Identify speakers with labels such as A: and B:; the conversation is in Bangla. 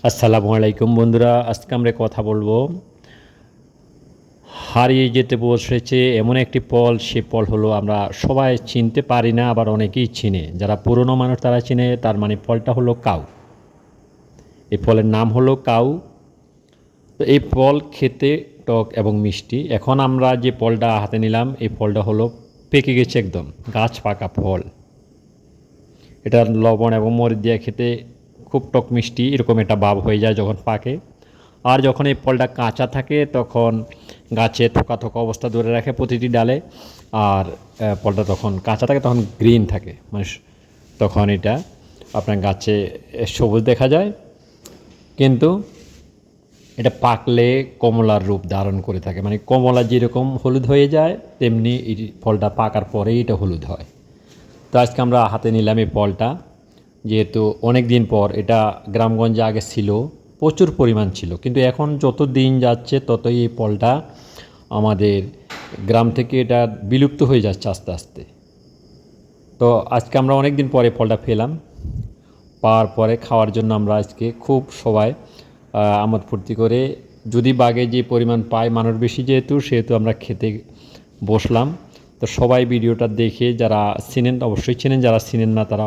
A: আসসালামু আলাইকুম বন্ধুরা, আজকে আমরা কথা বলবো হারিয়ে যেতে বসেছে এমন একটি ফল। সে ফল হলো আমরা সবাই চিনতে পারি না, আবার অনেকেই চিনে। যারা পুরনো মানুষ তারা চিনে, তার মানে ফলটা হলো কাউ। এই ফলের নাম হলো কাউ। তো এই ফল খেতে টক এবং মিষ্টি। এখন আমরা যে ফলটা হাতে নিলাম, এই ফলটা হলো পেকে গেছে, একদম গাছ পাকা ফল। এটা লবণ এবং মরিচ দিয়ে খেতে খুব টক মিষ্টি এরকম একটা ভাব হয়ে যায় যখন পাকে। আর যখন এই ফলটা কাঁচা থাকে তখন গাছে থোকা থোকা অবস্থা ধরে রাখে প্রতিটি ডালে। আর ফলটা তখন কাঁচা থাকে, তখন গ্রিন থাকে, মানে তখন এটা আপনার গাছে সবুজ দেখা যায়। কিন্তু এটা পাকলে কমলার রূপ ধারণ করে থাকে, মানে কমলা যেরকম হলুদ হয়ে যায় তেমনি এই ফলটা পাকার পরেই এটা হলুদ হয়। তো আজকে আমরা হাতে নিলাম এই ফলটা, যেহেতু অনেক দিন পর। এটা গ্রামগঞ্জে আগে ছিল, প্রচুর পরিমাণ ছিল, কিন্তু এখন যত দিন যাচ্ছে ততই এই ফলটা আমাদের গ্রাম থেকে এটা বিলুপ্ত হয়ে যাচ্ছে আস্তে আস্তে। তো আজকে আমরা অনেক দিন পরে ফলটা পেলাম, পাওয়ার পরে খাওয়ার জন্য আমরা আজকে খুব সবাই আমোদ ফুর্তি করে, যদি বাগে যে পরিমাণ পায়, মানুষ বেশি সেহেতু আমরা খেতে বসলাম। তো সবাই ভিডিওটা দেখে, যারা চিনেন অবশ্যই চিনেন, যারা চিনেন না তারা